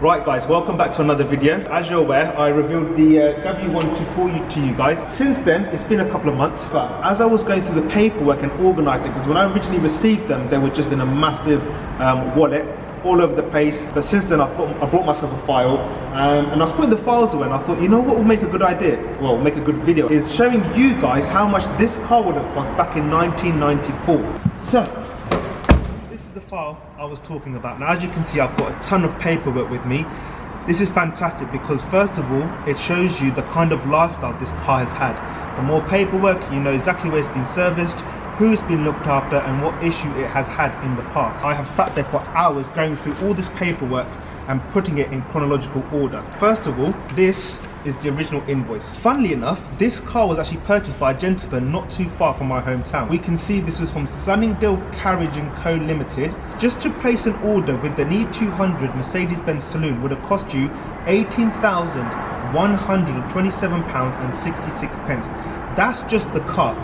Right guys, welcome back to another video. As you're aware, I revealed the W124 to you guys. Since then, it's been a couple of months, but as I was going through the paperwork and organised it, because when I originally received them, they were just in a massive wallet all over the place. But since then, I brought myself a file and I was putting the files away and I thought, you know what will make a good idea? Well, make a good video is showing you guys how much this car would have cost back in 1994. So, the file I was talking about. Now, as you can see, I've got a ton of paperwork with me. This is fantastic because first of all, it shows you the kind of lifestyle this car has had. The more paperwork, you know exactly where it's been serviced, who it's been looked after, and what issue it has had in the past. I have sat there for hours going through all this paperwork and putting it in chronological order. First of all, this is the original invoice. Funnily enough, this car was actually purchased by a gentleman not too far from my hometown. We can see this was from Sunningdale Carriage & Co Limited. Just to place an order with the NE 200 Mercedes-Benz Saloon would have cost you £18,127.66. That's just the car.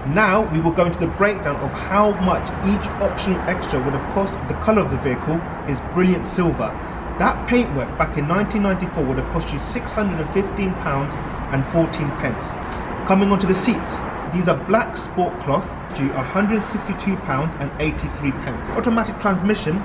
Now we will go into the breakdown of how much each optional extra would have cost. The colour of the vehicle is brilliant silver. That paintwork back in 1994 would have cost you £615.14. Coming onto the seats, these are black sport cloth, due £162.83. Automatic transmission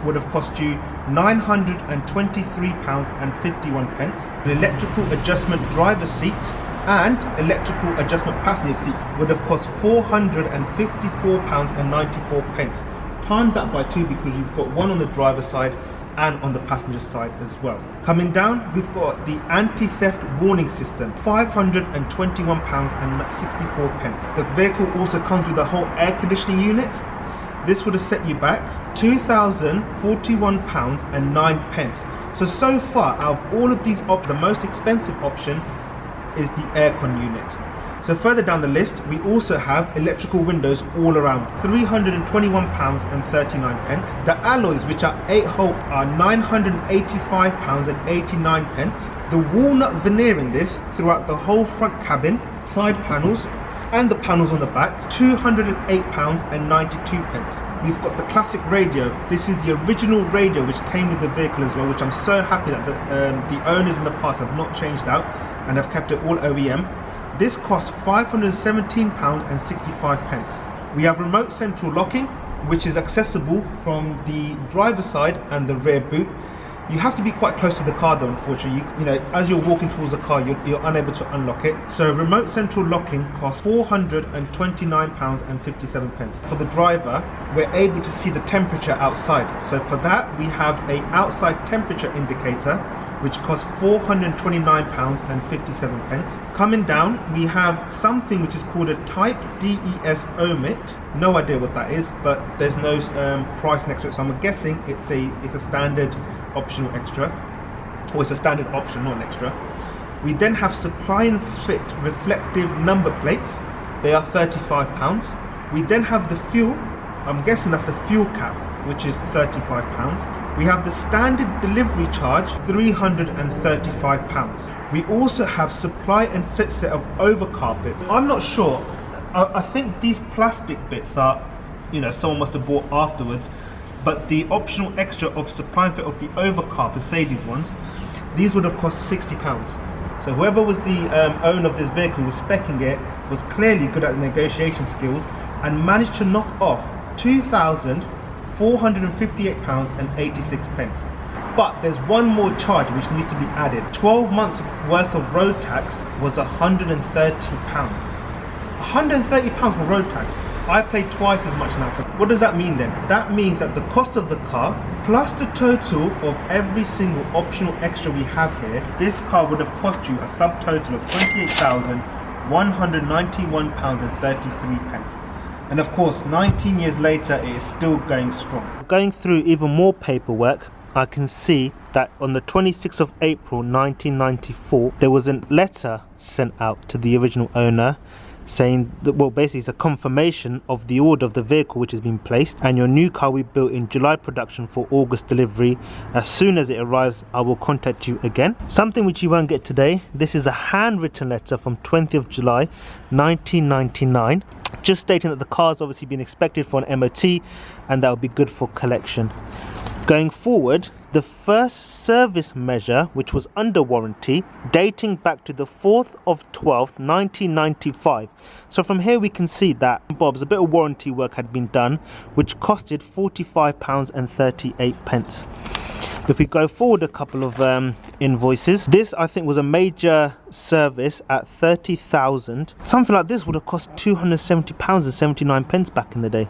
would have cost you £923.51. The electrical adjustment driver seat and electrical adjustment passenger seats would have cost £454.94. Times that by 2 because you've got one on the driver's side and on the passenger side as well. Coming down, we've got the anti-theft warning system, £521.64. The vehicle also comes with a whole air conditioning unit. This would have set you back £2,041.09. So far, out of all of these options, the most expensive option is the aircon unit. So further down the list, we also have electrical windows all around, £321.39. The alloys, which are 8-hole, are £985.89. The walnut veneer in this throughout the whole front cabin, side panels, and the panels on the back, £208.92. We've got the classic radio. This is the original radio which came with the vehicle as well, which I'm so happy that the owners in the past have not changed out and have kept it all OEM. This costs £517.65. We have remote central locking, which is accessible from the driver's side and the rear boot. You have to be quite close to the car though, unfortunately. You know, as you're walking towards the car, you're unable to unlock it. So remote central locking costs £429.57. For the driver, we're able to see the temperature outside. So for that, we have an outside temperature indicator, which costs £429.57. Coming down, we have something which is called a Type DES omit. No idea what that is, but there's no price next to it, so I'm guessing it's a standard optional extra, or it's a standard option, not an extra. We then have supply and fit reflective number plates. They are £35. We then have the fuel. I'm guessing that's the fuel cap, which is £35. We have the standard delivery charge, £335. We also have supply and fit set of overcar bits. I'm not sure. I think these plastic bits are, you know, someone must have bought afterwards. But the optional extra of supply and fit of the overcar Mercedes ones, these would have cost £60. So whoever was the owner of this vehicle who was speccing it was clearly good at the negotiation skills and managed to knock off £2,458.86. But there's one more charge which needs to be added. 12 months worth of road tax was £130. £130 for road tax. I paid twice as much now. What does that mean then? That means that the cost of the car plus the total of every single optional extra we have here, this car would have cost you a subtotal of £28,191.33. And of course, 19 years later, it is still going strong. Going through even more paperwork, I can see that on the 26th of April 1994, there was a letter sent out to the original owner saying that, well, basically it's a confirmation of the order of the vehicle which has been placed, and your new car we built in July production for August delivery. As soon as it arrives, I will contact you again. Something which you won't get today, this is a handwritten letter from 20th of July 1999. just stating that the car's obviously been inspected for an MOT and that will be good for collection. Going forward, the first service measure, which was under warranty, dating back to the 4th of 12th 1995. So from here we can see that Bob's a bit of warranty work had been done, which costed £45.38. If we go forward a couple of invoices, this I think was a major service at 30,000. Something like this would have cost £270.79 back in the day.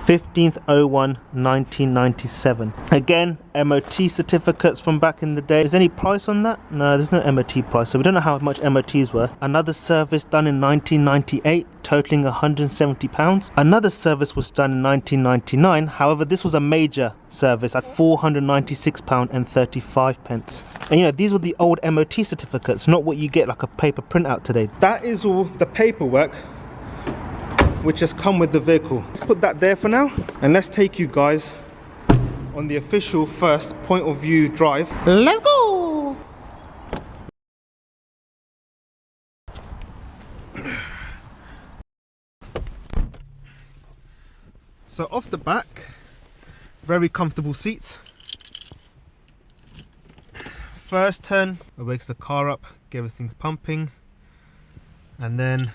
15/01/1997. Again, MOT certificates from back in the day. Is there any price on that? No, there's no MOT price, so we don't know how much MOTs were. Another service done in 1998, totaling £170. Another service was done in 1999. However, this was a major service at £496.35. And you know, these were the old MOT certificates, not what you get like a paper printout today. That is all the paperwork which has come with the vehicle. Let's put that there for now, and let's take you guys on the official first point of view drive. Let's go! So off the back, very comfortable seats. First turn, it wakes the car up, get everything's pumping, and then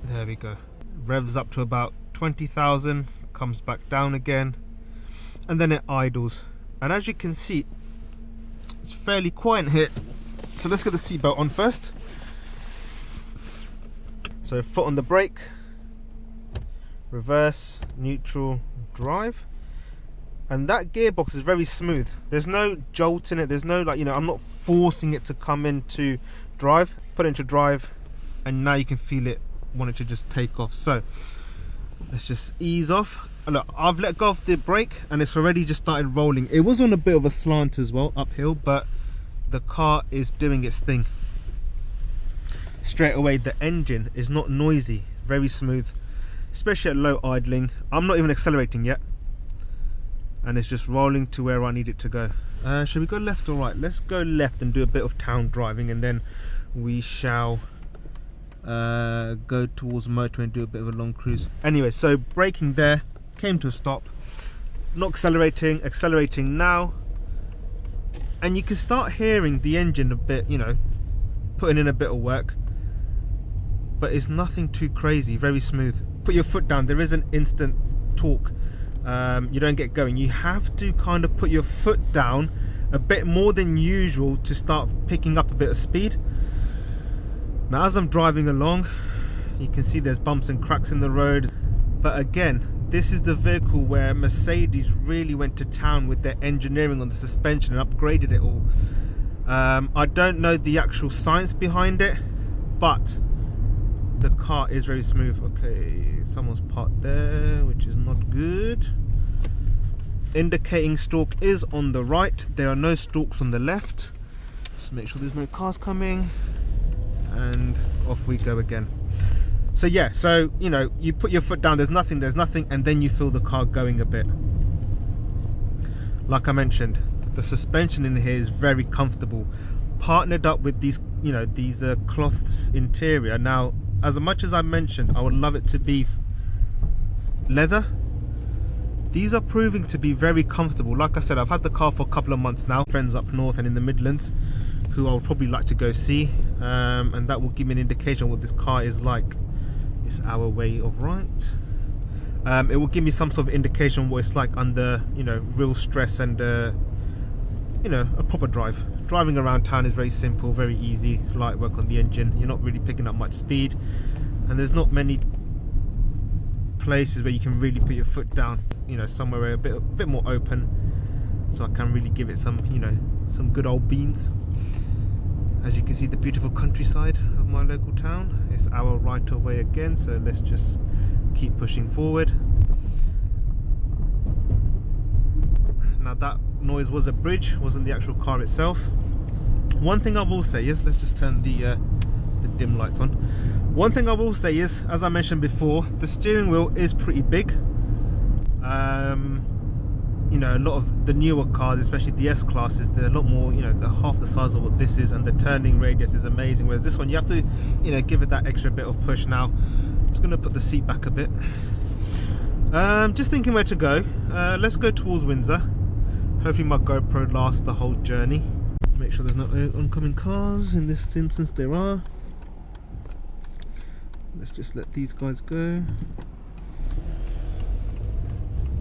there we go. Revs up to about 20,000, comes back down again, and then it idles. And as you can see, it's fairly quiet here. So let's get the seatbelt on first. So foot on the brake, reverse, neutral, drive. And that gearbox is very smooth. There's no jolt in it. There's no, like, you know, I'm not forcing it to come into drive. Put it into drive, and now you can feel it want it to just take off. So let's just ease off. Look, I've let go of the brake and it's already just started rolling. It was on a bit of a slant as well, uphill, but the car is doing its thing. Straight away, the engine is not noisy, very smooth, especially at low idling. I'm not even accelerating yet, and it's just rolling to where I need it to go. Should we go left or right? Let's go left and do a bit of town driving, and then we shall go towards motorway and do a bit of a long cruise. Anyway, so braking there, came to a stop, not accelerating, accelerating now, and you can start hearing the engine a bit, you know, putting in a bit of work, but it's nothing too crazy, very smooth. Put your foot down, there is an instant torque. You don't get going. You have to kind of put your foot down a bit more than usual to start picking up a bit of speed. Now as I'm driving along, you can see there's bumps and cracks in the road, but again, this is the vehicle where Mercedes really went to town with their engineering on the suspension and upgraded it all. I don't know the actual science behind it, but the car is very smooth. Okay, someone's parked there, which is not good. Indicating stalk is on the right, there are no stalks on the left. Just make sure there's no cars coming, and off we go again. So yeah, so you know, you put your foot down, there's nothing, and then you feel the car going a bit. Like I mentioned, the suspension in here is very comfortable, partnered up with these, you know, these cloths interior. Now, as much as I mentioned I would love it to be leather, these are proving to be very comfortable. Like I said, I've had the car for a couple of months now. Friends up north and in the Midlands who I would probably like to go see, and that will give me an indication of what this car is like. It's our way of right. It will give me some sort of indication of what it's like under, you know, real stress and you know, a proper drive. Driving around town is very simple, very easy. It's light work on the engine. You're not really picking up much speed, and there's not many places where you can really put your foot down, you know, somewhere where a bit more open, so I can really give it some, you know, some good old beans. As you can see, the beautiful countryside of my local town. It's our right of way again, so let's just keep pushing forward. Now that noise was a bridge, wasn't the actual car itself. One thing I will say is, let's just turn the dim lights on. One thing I will say is, as I mentioned before, the steering wheel is pretty big. you know, a lot of the newer cars, especially the S classes, they're a lot more, you know, they're half the size of what this is, and the turning radius is amazing, whereas this one you have to, you know, give it that extra bit of push. Now I'm just going to put the seat back a bit. Just thinking where to go. Let's go towards Windsor. Hopefully my GoPro lasts the whole journey. Make sure there's no oncoming cars. In this instance there are. Let's just let these guys go.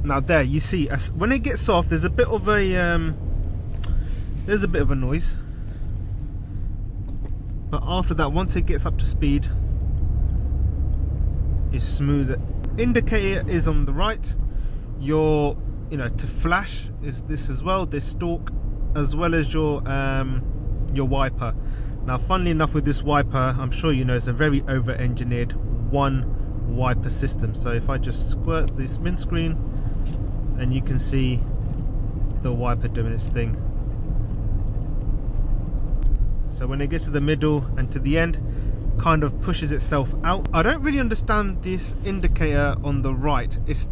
Now there, you see, when it gets off, there's a bit of a noise. But after that, once it gets up to speed, it's smoother. Indicator is on the right. Your, you know, to flash is this as well. This stalk, as well as your wiper. Now, funnily enough, with this wiper, I'm sure you know, it's a very over-engineered one wiper system. So if I just squirt this windscreen, and you can see the wiper doing its thing. So when it gets to the middle and to the end, kind of pushes itself out. I don't really understand this indicator on the right. It's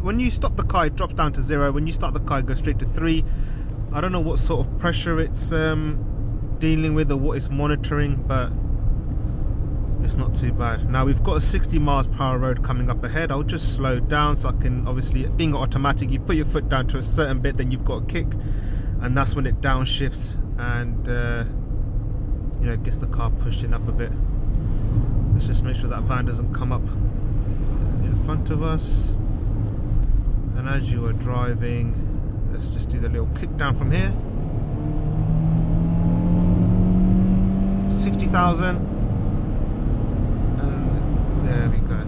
when you stop the car, it drops down to 0. When you start the car, it goes straight to 3. I don't know what sort of pressure it's dealing with or what it's monitoring, but it's not too bad. Now we've got a 60 miles per hour road coming up ahead. I'll just slow down so I can, obviously, being automatic, you put your foot down to a certain bit, then you've got a kick, and that's when it downshifts and you know, gets the car pushing up a bit. Let's just make sure that van doesn't come up in front of us. And as you are driving, let's just do the little kick down from here. 60,000, and there we go.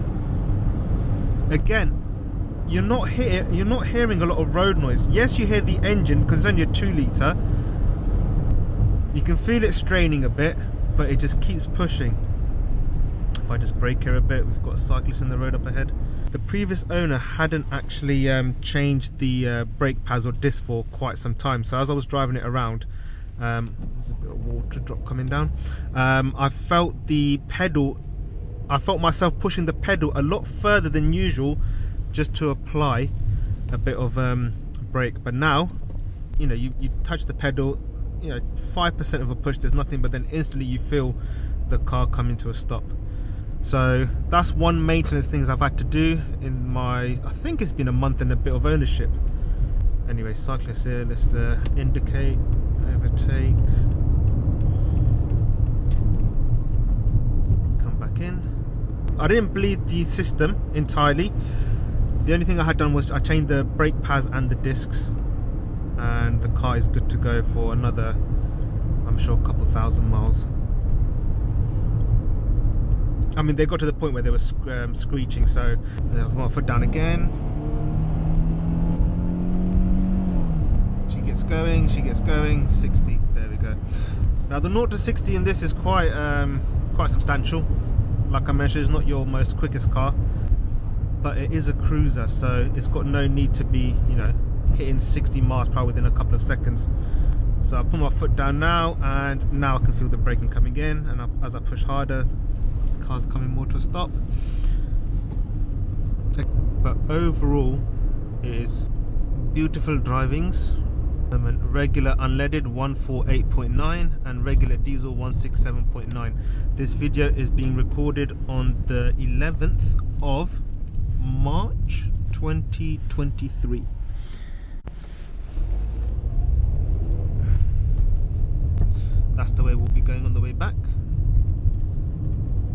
Again, you're not hearing a lot of road noise. Yes, you hear the engine because it's only a 2 litre. You can feel it straining a bit, but it just keeps pushing. If I just brake here a bit, we've got a cyclist in the road up ahead. The previous owner hadn't actually changed the brake pads or disc for quite some time. So as I was driving it around, there's a bit of water drop coming down. I felt myself pushing the pedal a lot further than usual, just to apply a bit of brake. But now, you know, you touch the pedal, you know, 5% of a push, there's nothing, but then instantly you feel the car coming to a stop. So that's one maintenance things I've had to do in my, I think it's been a month and a bit of ownership. Anyway, cyclist here, let's indicate, overtake, come back in. I didn't bleed the system entirely. The only thing I had done was I changed the brake pads and the discs, and the car is good to go for another, I'm sure, a couple thousand miles. I mean, they got to the point where they were screeching, so I've got my foot down again. She gets going, 60, there we go. Now the 0 to 60 in this is quite substantial. Like I mentioned, it's not your most quickest car, but it is a cruiser, so it's got no need to be, you know, hitting 60 miles per hour within a couple of seconds. So I put my foot down now, and now I can feel the braking coming in, and as I push harder, the car's coming more to a stop. But overall, it is beautiful drivings. Regular unleaded 148.9 and regular diesel 167.9. This video is being recorded on the 11th of March 2023. That's the way we'll be going on the way back.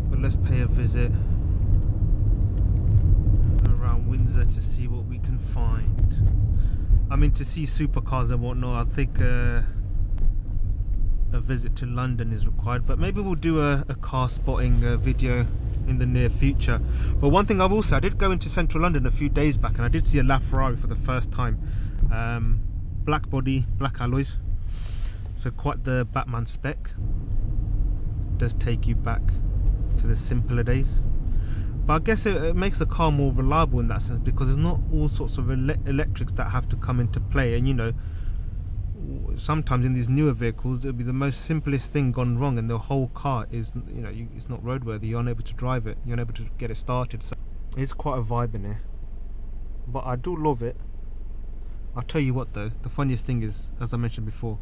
But let's pay a visit around Windsor to see what we can find. I mean, to see supercars and whatnot, I think a visit to London is required, but maybe we'll do a car spotting video in the near future. But one thing I will say, I did go into central London a few days back and I did see a LaFerrari for the first time. Black body, black alloys, so quite the Batman spec. Does take you back to the simpler days. But I guess it makes the car more reliable in that sense, because there's not all sorts of electrics that have to come into play. And you know, sometimes in these newer vehicles, it'll be the most simplest thing gone wrong, and the whole car is, you know, it's not roadworthy. You're unable to drive it. You're unable to get it started. So it's quite a vibe in here. But I do love it. I'll tell you what though, the funniest thing is, as I mentioned before,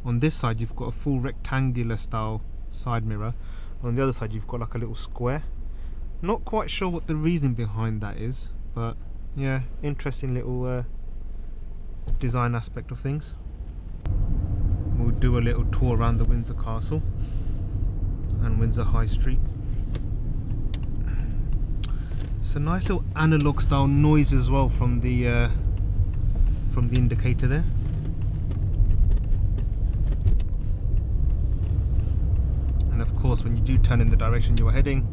on this side you've got a full rectangular style side mirror, on the other side you've got like a little square. Not quite sure what the reason behind that is, but yeah, interesting little design aspect of things. We'll do a little tour around the Windsor Castle and Windsor High Street. It's a nice little analog style noise as well from the indicator there. And of course when you do turn in the direction you are heading,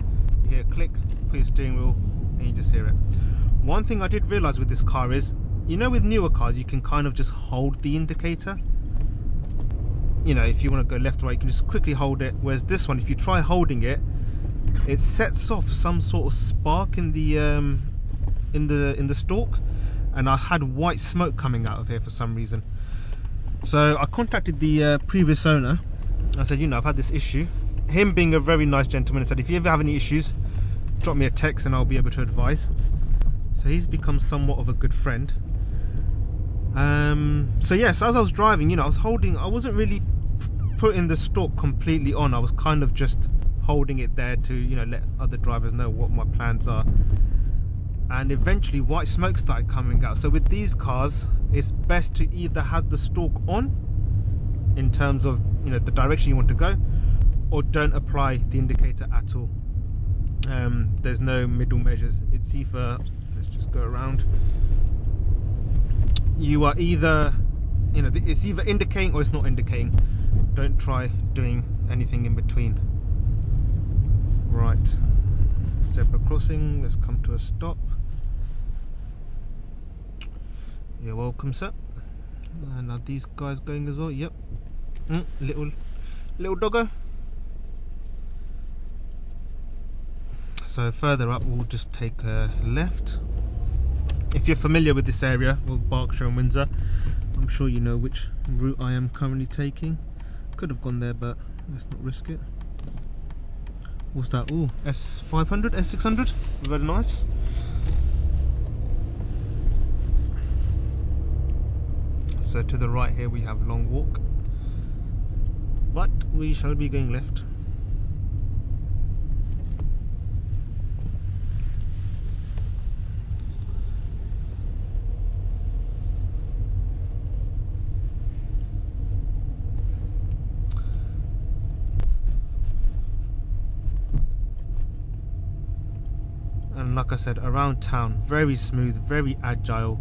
you hear a click, put your steering wheel and you just hear it. One thing I did realise with this car is, you know with newer cars you can kind of just hold the indicator. You know, if you want to go left or right you can just quickly hold it, whereas this one, if you try holding it, it sets off some sort of spark in the stalk, and I had white smoke coming out of here for some reason. So I contacted the previous owner. I said, you know, I've had this issue. Him being a very nice gentleman, he said, if you ever have any issues, drop me a text and I'll be able to advise. So he's become somewhat of a good friend. So yes, as I was driving, you know, I wasn't really putting the stalk completely on. I was kind of just holding it there to, you know, let other drivers know what my plans are. And eventually white smoke started coming out. So with these cars, it's best to either have the stalk on in terms of, you know, the direction you want to go, or don't apply the indicator at all. There's no middle measures. It's either, let's just go around, you are either, you know, it's either indicating or it's not indicating. Don't try doing anything in between. Right, zebra crossing, let's come to a stop. You're welcome, sir. And are these guys going as well? Yep. Little doggo. So further up we'll just take a left. If you're familiar with this area, with Berkshire and Windsor, I'm sure you know which route I am currently taking. Could have gone there, but let's not risk it. What's that? Oh, S500, S600, very nice. So to the right here we have Long Walk, but we shall be going left. And like I said, around town, very smooth, very agile.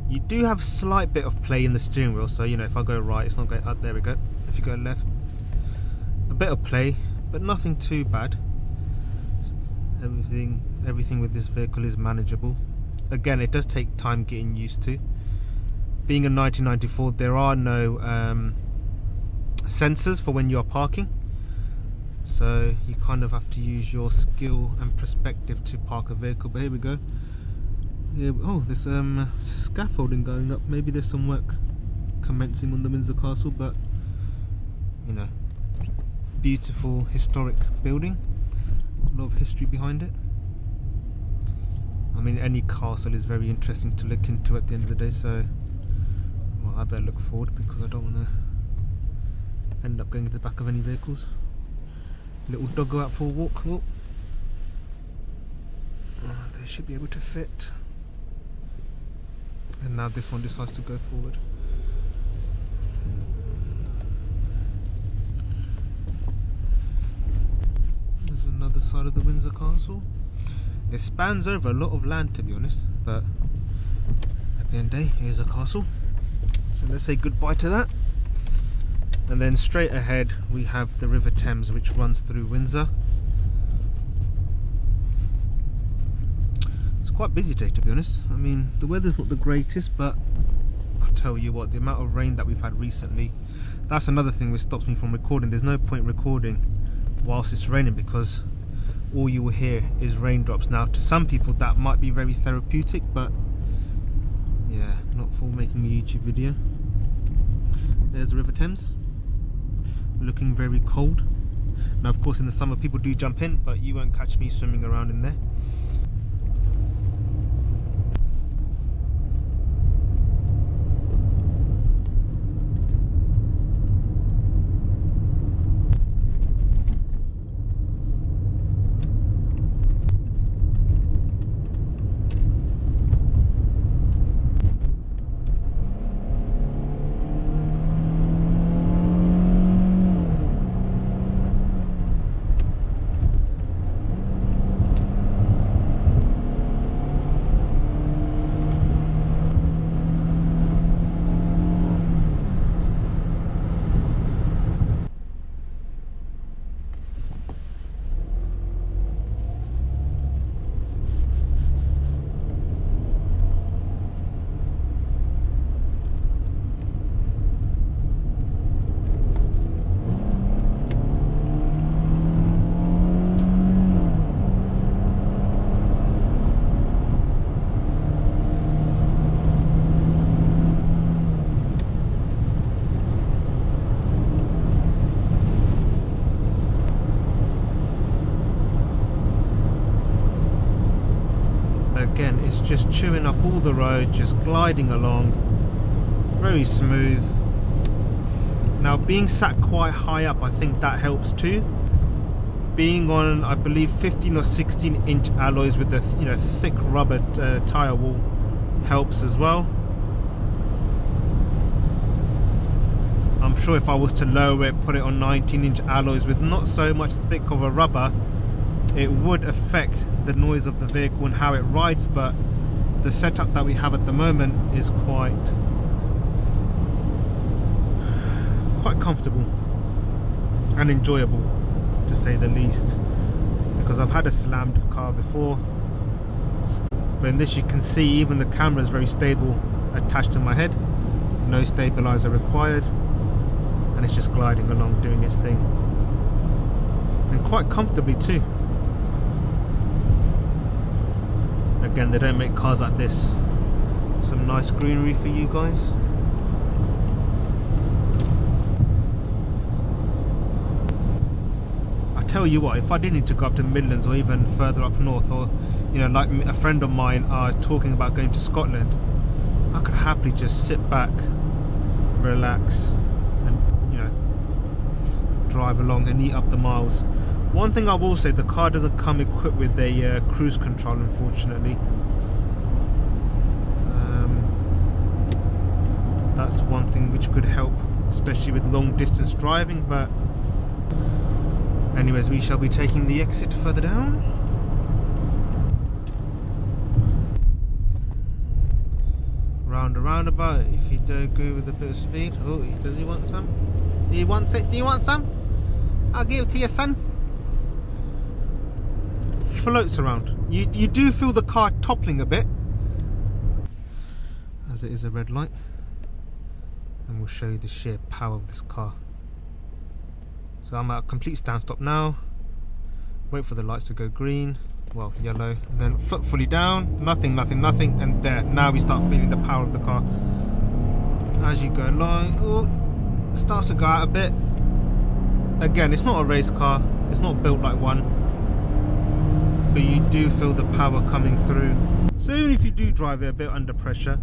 You do have a slight bit of play in the steering wheel, so you know, if I go right it's not going up, there we go. If you go left, a bit of play, but nothing too bad. Everything with this vehicle is manageable. Again, it does take time getting used to. Being a 1994, there are no sensors for when you are parking, so you kind of have to use your skill and perspective to park a vehicle. But here we go. Yeah, oh, there's scaffolding going up. Maybe there's some work commencing on the Windsor Castle, but you know, beautiful historic building, a lot of history behind it. I mean, any castle is very interesting to look into at the end of the day, so well, I better look forward because I don't want to end up going to the back of any vehicles. Little doggo out for a walk. Oh, they should be able to fit. And now this one decides to go forward. There's another side of the Windsor Castle. It spans over a lot of land, to be honest, but at the end of the day, here's a castle. So let's say goodbye to that. And then straight ahead we have the River Thames, which runs through Windsor. Quite busy day, to be honest. I mean, the weather's not the greatest, but I'll tell you what, the amount of rain that we've had recently, that's another thing which stops me from recording. There's no point recording whilst it's raining because all you will hear is raindrops. Now to some people that might be very therapeutic, but yeah, not for making a YouTube video. There's the River Thames, looking very cold. Now of course in the summer people do jump in, but you won't catch me swimming around in there. again, it's just chewing up all the road, just gliding along, very smooth. Now, being sat quite high up, I think that helps too. Being on, I believe, 15 or 16 inch alloys with the thick rubber tyre wall helps as well. I'm sure if I was to lower it, put it on 19 inch alloys with not so much thick of a rubber, it would affect the noise of the vehicle and how it rides, but the setup that we have at the moment is quite comfortable and enjoyable, to say the least, because I've had a slammed car before, but in this you can see even the camera is very stable attached to my head, no stabilizer required, and it's just gliding along doing its thing, and quite comfortably too. Again, they don't make cars like this. Some nice greenery for you guys. I tell you what, if I did need to go up to the Midlands or even further up north, or like a friend of mine are talking about going to Scotland, I could happily just sit back, relax, and drive along and eat up the miles. One thing I will say, the car doesn't come equipped with a cruise control, unfortunately. That's one thing which could help, especially with long distance driving, but anyways, we shall be taking the exit further down. Round a roundabout, if you do go with a bit of speed. Oh, does he want some? He wants it. Do you want some? I'll give it to your son. Floats around. You do feel the car toppling a bit, as it is a red light, and we'll show you the sheer power of this car. So I'm at a complete stand stop now, wait for the lights to go green, well yellow, and then foot fully down, nothing, and there, now we start feeling the power of the car as you go along. Oh, it starts to go out a bit. Again, it's not a race car, it's not built like one, but you do feel the power coming through. So even if you do drive it a bit under pressure,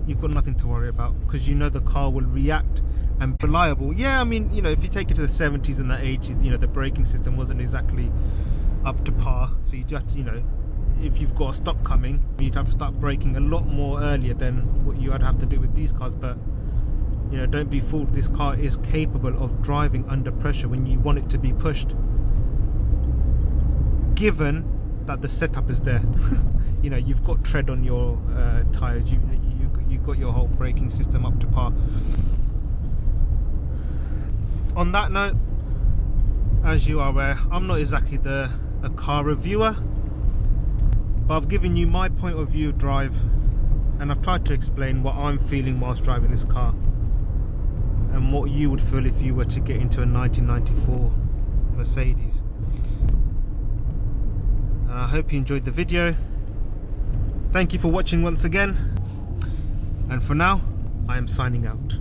you've got nothing to worry about, because the car will react and be reliable. Yeah, I mean, if you take it to the 70s and the 80s, the braking system wasn't exactly up to par, so you just, if you've got a stop coming, you'd have to start braking a lot more earlier than what you would have to do with these cars. But don't be fooled, this car is capable of driving under pressure when you want it to be pushed, given that the setup is there. You've got tread on your tyres, you've got your whole braking system up to par. On that note, as you are aware, I'm not exactly a car reviewer, but I've given you my point of view of drive, and I've tried to explain what I'm feeling whilst driving this car, and what you would feel if you were to get into a 1994 Mercedes. And I hope you enjoyed the video. Thank you for watching once again, and for now, I am signing out.